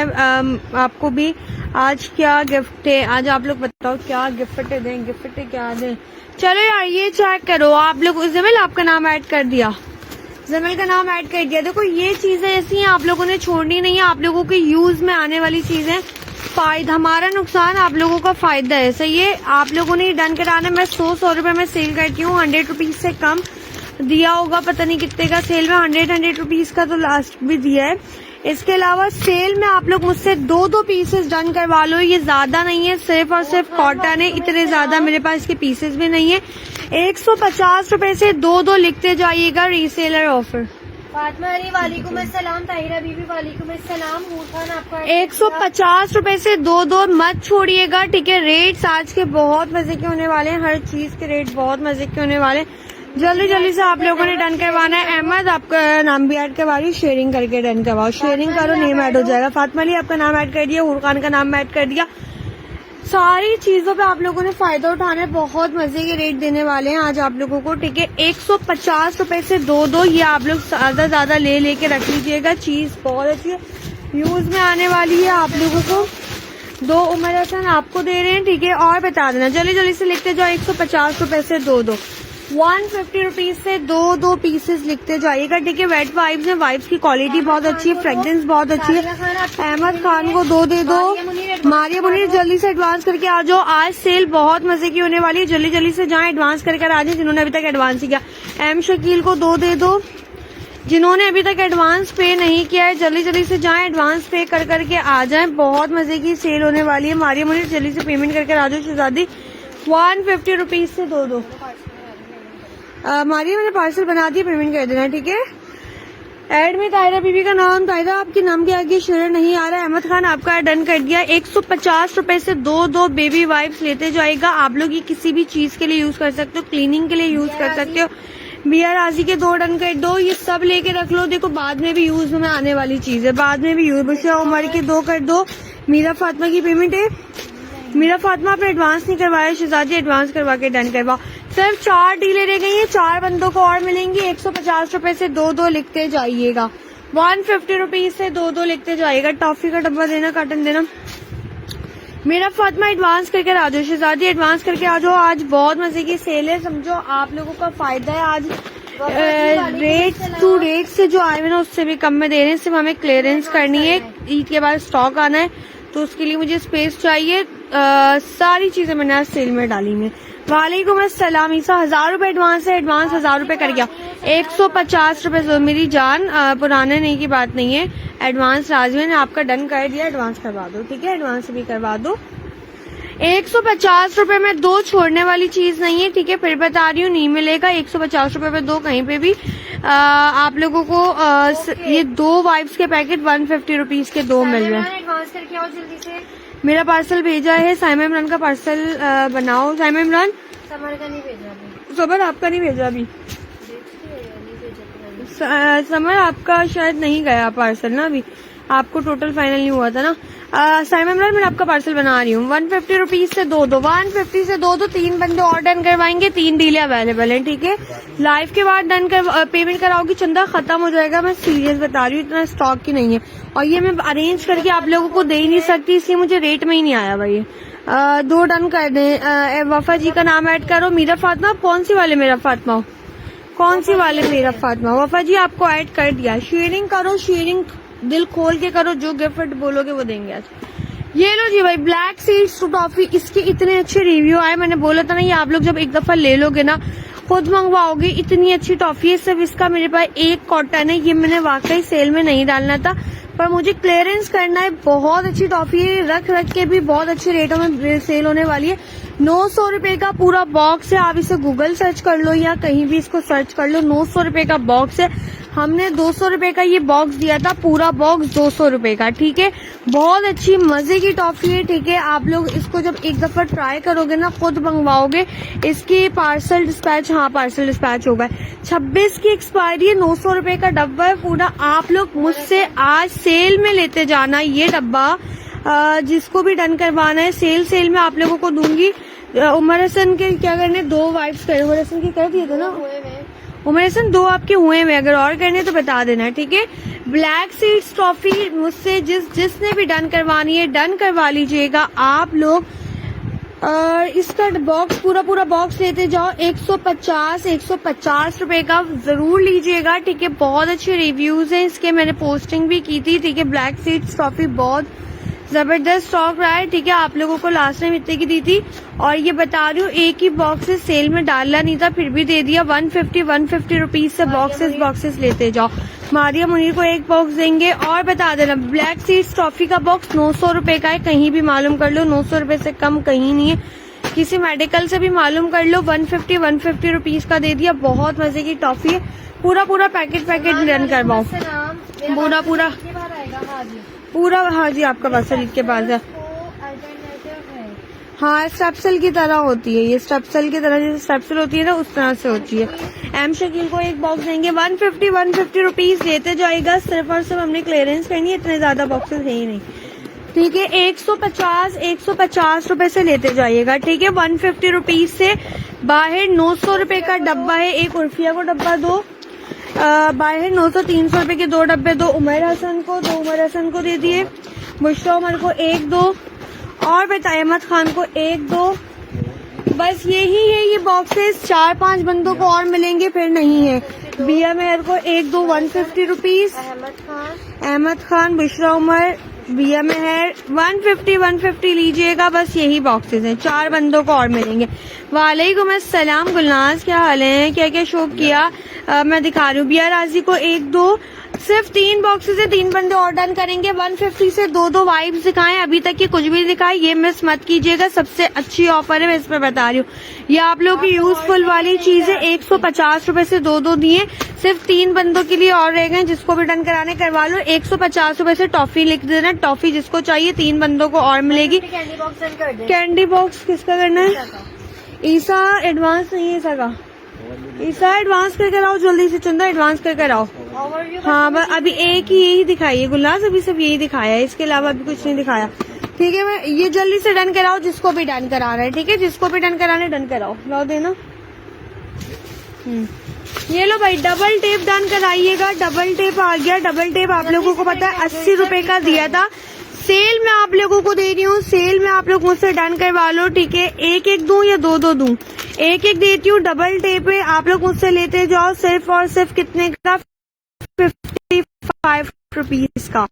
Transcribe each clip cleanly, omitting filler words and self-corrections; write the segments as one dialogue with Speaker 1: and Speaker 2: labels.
Speaker 1: आपको भी आज क्या गिफ्ट है, आज आप लोग बताओ क्या गिफ्ट दें, गिफ्ट क्या दें। चलो यार ये चेक करो, आप लोग जमील आपका नाम ऐड कर दिया, जमील का नाम ऐड कर दिया। देखो ये चीजें ऐसी हैं, आप लोगों ने छोड़नी नहीं है, आप लोगों के यूज में आने वाली चीजें। फायदा हमारा नुकसान, आप लोगों का फायदा है। सही है, आप लोगों ने डन कराना। मैं 100 रुपए में सेल करती हूँ, 100 रुपीज से कम दिया होगा, पता नहीं कितने का सेल में। 100 रुपीज का तो लास्ट भी दिया है। इसके अलावा सेल में आप लोग मुझसे 2 पीसेस डन करवा लो, ये ज्यादा नहीं है, सिर्फ और सिर्फ कॉटन है, इतने ज्यादा मेरे पास इसके पीसेस भी नहीं है। 150 रुपए से 2 लिखते जाइएगा, रीसेलर ऑफर।
Speaker 2: फातिमा अली वालेकुम अस्सलाम, ताहिरा बीबी वालेकुम अस्सलाम, खान आपका
Speaker 1: 150 रुपए से 2 मत छोड़िएगा, ठीक है। रेट्स आज के बहुत मजे के होने वाले हैं, हर चीज के रेट बहुत मजे के होने वाले हैं। जल्दी जल्दी से आप लोगों ने डन करवाना है। अहमद आपका नाम भी ऐड करवा रही, शेयरिंग करके डन करवाओ, शेयरिंग करो, नेम ऐड हो जाएगा। फातिमा अली आपका नाम ऐड कर दिया, हुर खान का नाम ऐड कर दिया। सारी चीजों पे आप लोगों ने फायदा उठाना है, बहुत मजे के रेट देने वाले हैं आज आप लोगों को, ठीक है। 150 रुपए से 2 ये आप लोग ज्यादा लेके रख लीजिएगा, चीज बहुत अच्छी है, यूज में आने वाली है आप लोगों को। 2 उमर हसन आपको दे रहे हैं, ठीक है। और बता देना, जल्दी जल्दी से लिखते जाओ। 150 रुपए से 2 150 रुपीज से 2 पीसेस लिखते जाइएगा, ठीक है। वेट वाइब्स है, वाइब्स की क्वालिटी बहुत अच्छी है, फ्रेग्रेंस बहुत अच्छी है। अहमद खान को 2 दे दो। मारिया मुनीर जल्दी से एडवांस करके आ जाओ, आज सेल बहुत मजे की होने वाली है, जल्दी जल्दी से जाएं, एडवांस करके आ जाए जिन्होंने अभी तक एडवांस ही किया। एम शकील को 2 दे दो, जिन्होंने अभी तक एडवांस पे नहीं किया है जल्दी जल्दी से जाएं, एडवांस पे कर करके आ जाएं, बहुत मजे की सेल होने वाली है। मारिया मुनीर जल्दी से पेमेंट करके आ जाओ। शहजादी 150 रुपीज से 2 मारिया मैंने पार्सल बना दिया, पेमेंट कर देना, ठीक है। एड में ताहिरा बीबी का नाम, ताहिरा आपके नाम के आगे शेयर नहीं आ रहा है। अहमद खान आपका डन कर दिया। 150 रुपए से 2 बेबी वाइप्स लेते जाएगा, आप लोग ये किसी भी चीज के लिए यूज कर सकते हो, क्लीनिंग के लिए यूज कर सकते हो। बिया राजी के 2 डन कर दो, ये सब लेके रख लो, देखो बाद में भी यूज में आने वाली चीज है, बाद में भी यूज। बुशरा उमर के 2 कर दो। मीरा फातिमा की पेमेंट है, मीरा फातिमा आपने एडवांस नहीं करवाया, शहजादी एडवांस करवा के डन करवाओ। सिर्फ 4 डीलें रह गई हैं, 4 बंदों को और मिलेंगी। 150 रुपए से 2 लिखते जाइएगा, 150 रुपीज से 2 लिखते जाइएगा। टॉफी का डब्बा देना, कार्टन देना। मेरा फातिमा एडवांस करके आ जाओ, शहजादी एडवांस करके आ जाओ, आज बहुत मजे की सेल है, समझो आप लोगों का फायदा है। आज रेट से जो आए हुए ना उससे भी कम में दे रहे हैं, सिर्फ हमें क्लियरेंस करनी है, ईद के बाद स्टॉक आना है, तो उसके लिए मुझे स्पेस चाहिए। सारी चीजें मैंने आज सेल में डाली हैं। वालेकुम अस्सलाम ईसा, 1000 रुपए एडवांस है, एडवांस 1000 रुपए कर गया। 150 रुपए मेरी जान, पुराने नहीं की बात नहीं है, एडवांस राजवी ने आपका डन कर दिया, एडवांस करवा दो, ठीक है, एडवांस भी करवा दो। 150 रुपए में 2 छोड़ने वाली चीज नहीं है, ठीक है, फिर बता रही हूँ, नहीं मिलेगा। 150 रुपए में 2 कहीं पे भी आप लोगों को ये 2 वाइप्स के पैकेट 150 रुपीज के 2 मिल रहे हैं।
Speaker 2: एडवांस करके आओ जल्दी से।
Speaker 1: मेरा पार्सल भेजा है, साइमा इमरान का पार्सल बनाओ। साइमा इमरान,
Speaker 2: समर का नहीं भेजा अभी,
Speaker 1: समर आपका नहीं भेजा अभी, समर आपका शायद नहीं गया पार्सल ना अभी, आपको टोटल फाइनल नहीं हुआ था ना। साइमा इमरान मैं आपका पार्सल बना रही हूँ। 150 रुपीज से 2 150 से 2 3 बंदे और डन करवाएंगे, 3 डीलें अवेलेबल हैं, ठीक है। लाइव के बाद डन कर पेमेंट कराओगी, चंदा खत्म हो जाएगा, मैं सीरियस बता रही हूँ, इतना स्टॉक की नहीं है, और ये मैं अरेंज करके आप लोगों को दे ही नहीं सकती, इसलिए मुझे रेट में ही नहीं आया भाई। 2 डन कर दें। वफा जी का नाम ऐड करो। मीरा फातिमा, कौन सी वाले मेरा फातिमा हो, कौन सी वाले मेरा फातिमा। वफा जी आपको ऐड कर दिया। शेयरिंग करो, शेयरिंग दिल खोल के करो, जो गिफ्ट बोलोगे वो देंगे आज। ये लो जी भाई, ब्लैक सीड्स टॉफी, इसके इतने अच्छे रिव्यू आए, मैंने बोला था ना, ये आप लोग जब एक दफा ले लोगे ना खुद मंगवाओगे, इतनी अच्छी टॉफी है। सिर्फ इसका मेरे पास 1 कॉटन है, ये मैंने वाकई सेल में नहीं डालना था, पर मुझे क्लियरेंस करना है। बहुत अच्छी टॉफी है, रख रख के भी बहुत अच्छे रेटों में सेल होने वाली है। 900 रुपए का पूरा बॉक्स है, आप इसे गूगल सर्च कर लो या कहीं भी इसको सर्च कर लो, 900 रुपए का बॉक्स है। हमने 200 रुपए का ये बॉक्स दिया था, पूरा बॉक्स 200 रुपए का, ठीक है। बहुत अच्छी मजे की टॉफी है, ठीक है। आप लोग इसको जब एक दफा ट्राई करोगे ना, खुद मंगवाओगे। इसकी पार्सल डिस्पैच, हाँ पार्सल डिस्पैच होगा। 26 की एक्सपायरी है, 900 रुपए का डब्बा है पूरा। आप लोग मुझसे आज सेल में लेते जाना ये डब्बा, जिसको भी डन करवाना है, सेल में आप लोगों को दूंगी। उमर हसन के क्या करने, 2 वाइप्स करे, उमर हसन की कर दिए थे ना, उमर हसन 2 आपके हुए हैं, अगर और करने तो बता देना, ठीक है। ब्लैक सीड्स ट्रॉफी मुझसे जिसने भी डन करवानी है डन करवा लीजिएगा आप लोग। और इसका बॉक्स पूरा बॉक्स लेते जाओ, 150 रुपए का जरूर लीजिएगा, ठीक है। बहुत अच्छे रिव्यूज हैं इसके, मैंने पोस्टिंग भी की थी, ठीक है। ब्लैक सीड्स ट्रॉफी बहुत जबरदस्त स्टॉक रहा है, ठीक है। आप लोगों को लास्ट टाइम इतने की दी थी, और ये बता रही हूँ एक ही बॉक्स सेल में डालना नहीं था, फिर भी दे दिया। 150 रुपीज से बॉक्सेस लेते जाओ। मारिया मुनीर को एक बॉक्स देंगे। और बता देना, ब्लैक सीड्स ट्रॉफी का बॉक्स 900 रुपए का है, कहीं भी मालूम कर लो, 900 रुपए से कम कहीं नहीं है। किसी मेडिकल से भी मालूम कर लो, 150 रुपीज का दे दिया। बहुत मजे की टॉफी है, पूरा पैकेट रन करवाओ, पूरा। हाँ जी, आपका पार्सल के पास है। हाँ, स्टेप्सल की तरह होती है ये, स्टेप्सल की तरह जैसे स्टेप्सल होती है ना, उस तरह से होती है। एम शकील को एक बॉक्स देंगे, 150 रुपीज लेते जाएगा। सिर्फ और सिर्फ हमने क्लियरेंस करनी है, इतने ज्यादा बॉक्सेस है ही नहीं, ठीक है। 150 रुपए से लेते जाइएगा, ठीक है। 150 रुपीज से बाहर 900 रुपए का डब्बा है, एक उर्फिया को डब्बा दो। बाहर 300 रुपए के 2 डब्बे दो उमर हसन को, उमर हसन को दे दिए। बुशरा उमर को 1 दो, और बताए अहमद खान को 1 दो। बस यही है ये बॉक्सेस, 4-5 बंदों को और मिलेंगे, फिर नहीं है। बिया मेहर को 1 दो, 150 रुपीज। अहमद खान, बुशरा उमर, बिया मेहर 150 लीजिएगा। बस यही बॉक्सेस हैं, 4 बंदों को और मिलेंगे। वालेकुम अस्सलाम गुलनाज, क्या हाल है, क्या क्या शो किया। मैं दिखा रही हूँ। बिया राजी को 1 दो, सिर्फ 3 बॉक्सेस है, 3 बंदे और डन करेंगे। 150 से 2 वाइब्स दिखाएं, अभी तक ये कुछ भी दिखाए, ये मिस मत कीजिएगा। सबसे अच्छी ऑफर है, मैं इस पर बता रही हूँ। ये आप लोगों की यूजफुल वाली चीज है। 150 रुपए से 2 दिए, सिर्फ 3 बंदों के लिए और रह गए। जिसको भी डन कराने करवा लो। 150 रुपए से टॉफी लिख देना, टॉफी जिसको चाहिए, 3 बंदों को और मिलेगी। कैंडी बॉक्स किसका करना है। ईसा एडवांस नहीं है, ईसा का, ईसा एडवांस करके लाओ जल्दी से, चंदा एडवांस करके लाओ। हाँ, बस अभी एक ही यही दिखाई है गुलनाज, अभी सिर्फ यही दिखाया है, इसके अलावा अभी कुछ नहीं दिखाया, ठीक है। मैं ये जल्दी से डन कराओ, जिसको भी डन करा रहा है, ठीक है। जिसको भी डन कराने डन कराओ, लाओ देना। ये लो भाई, डबल टेप डन कराइएगा। डबल टेप आ गया। डबल टेप आप लोगों को पता है 80 रुपए का दिया था, सेल में आप लोगों को दे रही हूँ। सेल में आप लोग मुझसे डन करवा लो, ठीक है। 1 दूं या 2 दूं, 1 देती हूँ। डबल टेप है, आप लोग मुझसे लेते जाओ। सिर्फ और सिर्फ कितने का, 55 रुपीज का,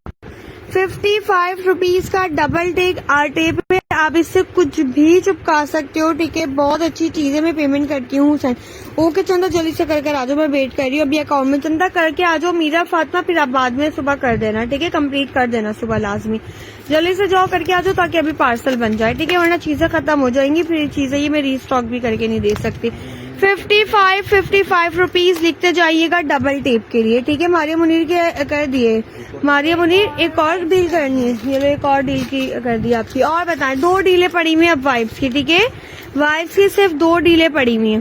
Speaker 1: 55 रुपीज का डबल टेप पे आप इससे कुछ भी चिपका सकते हो, ठीक है। बहुत अच्छी चीज है। मैं पेमेंट करती हूँ हुसैन। ओके चंदा, जल्दी से करके आ जाओ, मैं वेट कर रही हूँ। अभी अकाउंट में चंदा करके आ जाओ। मीरा फातिमा, फिर आप बाद में सुबह कर देना, ठीक है। कंप्लीट कर देना सुबह लाजमी, जल्दी से जाओ करके आ जाओ, ताकि अभी पार्सल बन जाए, ठीक है। वरना चीजें खत्म हो जाएंगी, फिर चीजें ये मैं रीस्टॉक भी करके नहीं दे सकती। 55 रुपीज लिखते जाइएगा डबल टेप के लिए, ठीक है। मारिया मुनीर के कर दिए। मारिया मुनीर, एक और डील करनी है, ये लो एक और डील की कर दी आपकी। और बताएं, 2 डीलें पड़ी हुई है अब वाइब्स की, ठीक है। वाइब्स की सिर्फ 2 डीलें पड़ी हुई है।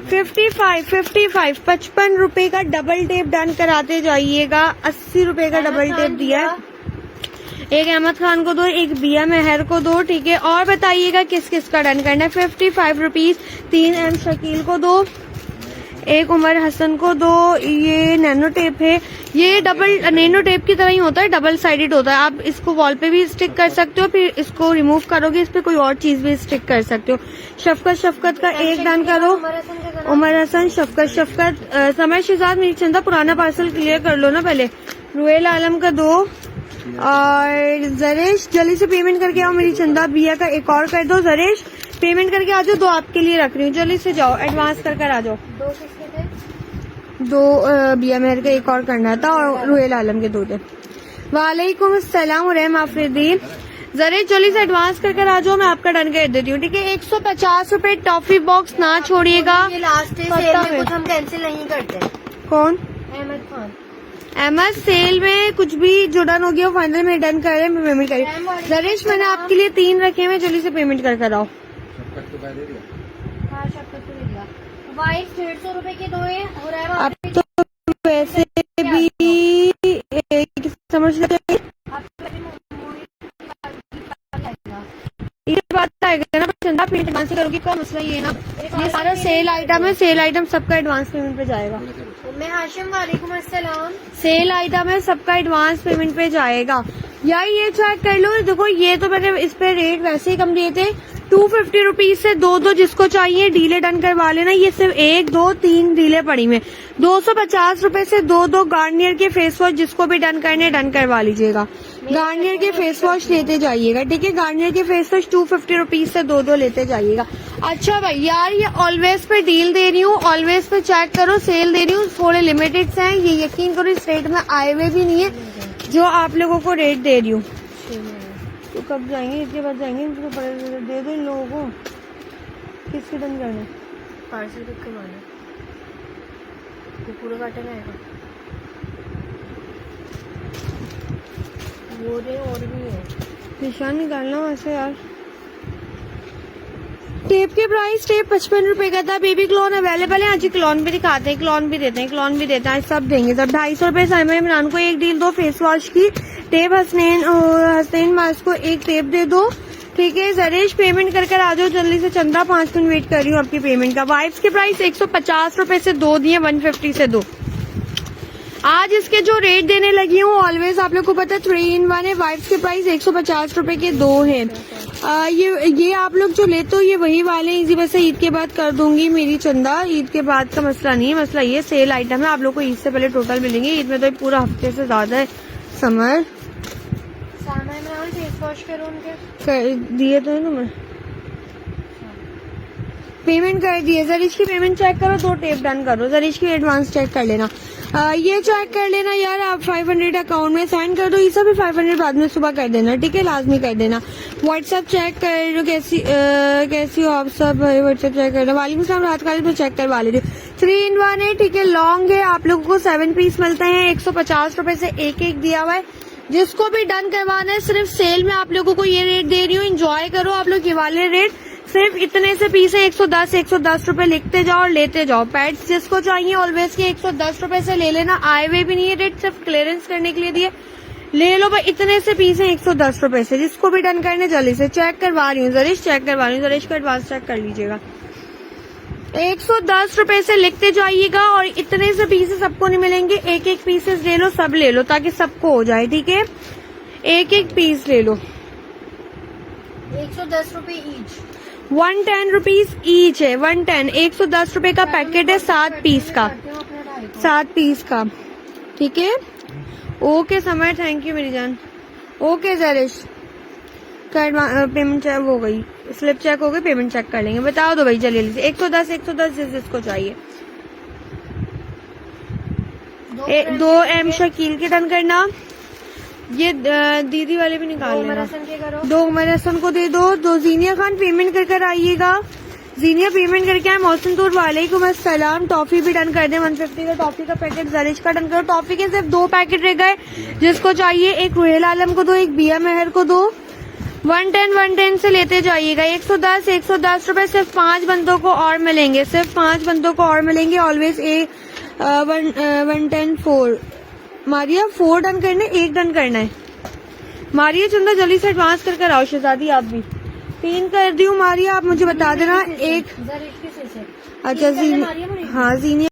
Speaker 1: 55 रुपए का डबल टेप डन कराते जाइएगा। 80 रुपए का डबल टेप दिया है। एक अहमद खान को दो, एक बिया मेहर को दो, ठीक है। और बताइएगा किस किस का डन करना है। 55 रुपीज। 3 एम शकील को दो, एक उमर हसन को दो। ये नैनो टेप है, ये डबल नैनो टेप की तरह ही होता है, डबल साइडेड होता है। आप इसको वॉल पे भी स्टिक कर सकते हो, फिर इसको रिमूव करोगे, इस पे कोई और चीज भी स्टिक कर सकते हो। शफकत का 1 डन करो। उमर हसन, शफकत। समय शहजाद, मेरी चंदा पुराना पार्सल क्लियर कर लो ना पहले। रुएल आलम का 2, और जरेश जल्दी से पेमेंट करके आओ मेरी चंदा। बिया का 1 और कर दो। जरेश पेमेंट करके आ जाओ, 2 आपके लिए रख रही हूँ, जल्दी से जाओ, एडवांस कर आ जाओ। 2 बिया मेहर का 1 और करना था, और रुएल आलम के 2 थे। वालेकुम अस्सलाम रहम आफरीदीन। जरेश जल्दी से एडवांस कर आ जाओ, मैं आपका डन कर देती हूँ, ठीक है। 150 रुपए टॉफी बॉक्स ना छोड़िएगा।
Speaker 2: हम कैंसिल नहीं करते।
Speaker 1: कौन?
Speaker 2: अहमद खान।
Speaker 1: अहमद, सेल में कुछ भी जो डन हो गया फाइनल में डन कर रहे हैं, मैं पेमेंट करी। जरेश मैंने आपके लिए 3 रखे हैं, जल्दी से पेमेंट कर आओ।
Speaker 2: हाँ, शफकत को दे दिया। वाइट 150 रुपए के 2 है, और
Speaker 1: अब तो वैसे भी समझ लीजिए ये बात आएगा ना चंदा, पेमेंट एडवांस करोगी का मसला ये है ना, ये सारा सेल आइटम है, सेल आइटम सबका एडवांस पेमेंट पे जाएगा।
Speaker 2: मैं हाशिम वालेकुम अस्सलाम।
Speaker 1: सेल आइटम है, सबका एडवांस पेमेंट पे जाएगा। यार ये चेक कर लो, देखो ये तो मैंने इस पे रेट वैसे ही कम दिए थे, 250 रुपीज से दो जिसको चाहिए डीले डन करवा लेना। ये सिर्फ 1 2 3 डीले पड़ी में, 250 रुपए से दो गार्नियर के फेस वॉश जिसको भी डन करने डन करवा लीजिएगा। गार्नियर के फेस वॉश लेते जाइएगा, ठीक है। गार्नियर के फेस वॉश 250 रुपीज से दो लेते जाइएगा। अच्छा भाई यार ये ऑलवेज पे डील दे रही हूँ, ऑलवेज पे चेक करो, सेल दे रही हूँ, थोड़े लिमिटेड से हैं, ये यकीन करो इस रेट में आए हुए भी नहीं है जो आप लोगों को रेट दे रही हूँ। तो कब जाएंगे, इसके बाद जाएंगे, इनको दे दो इन लोगों को। किसके डन करना,
Speaker 2: पार्सल पिक करवाना, वो पूरा काटा रहेगा। वो रे और भी है,
Speaker 1: निशान निकालना वैसे यार। टेप के प्राइस, टेप 55 रुपए का था। बेबी क्लोन अवेलेबल है, आज क्लोन भी दिखाते हैं, क्लोन भी देते हैं, क्लोन भी देते हैं, सब देंगे सब। 250 रुपए साइमा इमरान को एक डील दो फेस वॉश की, टेप हसनैन मास्क को एक टेप दे दो, ठीक है। जरेश पेमेंट कर आ जाओ जल्दी से, चंदा 5 मिनट वेट कर रही हूँ आपकी पेमेंट का। वाइप्स के प्राइस 150 रुपए से दो दिए, 150 से दो। आज इसके जो रेट देने लगी हूँ ऑलवेज आप लोग को पता है 3 in 1 है। वाइप्स के प्राइस 150 रुपए के दो है। ये आप लोग जो लेते हो ये वही वाले इसी वजह से ईद के बाद कर दूंगी मेरी चंदा, ईद के बाद का मसला नहीं है, मसला ये सेल आइटम है, आप लोग को ईद से पहले टोटल मिलेंगे। ईद में तो पूरा हफ्ते से ज्यादा है समर।
Speaker 2: सामा इमरान फेस वॉश करो उनके,
Speaker 1: दिए तो है ना, मैं पेमेंट कर दिए। जरीश की पेमेंट चेक करो, 2 टेप डन करो, जरीश की एडवांस चेक कर लेना। ये चेक कर लेना यार, आप 500 अकाउंट में सेंड कर दो, ये सब भी 500 बाद में सुबह कर देना, ठीक है, लाजमी कर देना। व्हाट्सएप चेक कर लो, कैसी हो आप सब, व्हाट्सएप चेक कर लो। वालेकुम सलाम, रात का मैं चेक करवा ले रही हूँ। 3 in 1 है, ठीक है, लॉन्ग है, आप लोगों को 7 पीस मिलते हैं, 150 रुपए से एक दिया हुआ है। जिसको भी डन करवाना है, सिर्फ सेल में आप लोगों को ये रेट दे रही हूँ, एंजॉय करो आप लोग ये वाले रेट। सिर्फ इतने से पीस है, 110 रुपए लिखते जाओ और लेते जाओ। पैड्स जिसको चाहिए ऑलवेज के 110 रुपए से ले लेना, आए हुए भी नहीं है रेट, सिर्फ क्लियरेंस करने के लिए दिए, ले लो भाई। इतने से पीस है 110 रुपए से, जिसको भी डन करने जल्दी से चेक करवा रही हूँ, जरीश चेक करवा रही हूँ, जरीश का एडवांस चेक कर लीजिएगा। 110 रुपए से लिखते जाइएगा और इतने से पीसेस सबको नहीं मिलेंगे, एक पीसेस ले लो, सब ले लो ताकि सबको हो जाए, ठीक है। एक पीस ले लो,
Speaker 2: 110 रुपए ईच,
Speaker 1: 110 रुपीज ईच है, 110, 110 रुपए का पैकेट है 7 पीस का, 7 पीस का, ठीक है। ओके समय, थैंक यू मेरी जान। ओके जरेश का पेमेंट चेक हो गई, स्लिप चेक हो गई, पेमेंट चेक कर लेंगे। बताओ दो भाई जल्दी से, 110 जिसको चाहिए। 2 M शकील के डन करना, ये दीदी वाले भी निकाल लेना, 2 उमर हसन को दे दो, 2 जीनिया खान पेमेंट कर आइएगा। जीनिया पेमेंट करके आए। मौसम तूर वालेकुम अस्सलाम, टॉफी भी डन कर दे, 150 का टॉफी का पैकेट जरिश का डन करो। टॉफी के सिर्फ 2 पैकेट रह गए, जिसको चाहिए एक रुहेल आलम को दो, एक बिया मेहर को दो। 110 से लेते जाइएगा, 110 रुपए सिर्फ 5 बंदों को और मिलेंगे, सिर्फ 5 बंदों को और मिलेंगे ऑलवेज। 110 4 मारिया 4 डन करने, 1 डन करना है। मारिया चंदा जल्दी से एडवांस कर आओ, शहजादी आप भी 3 कर दी हूँ। मारिया आप मुझे बता देना, 1
Speaker 2: जरीश की से।
Speaker 1: अच्छा जीनिया, हाँ जीनिया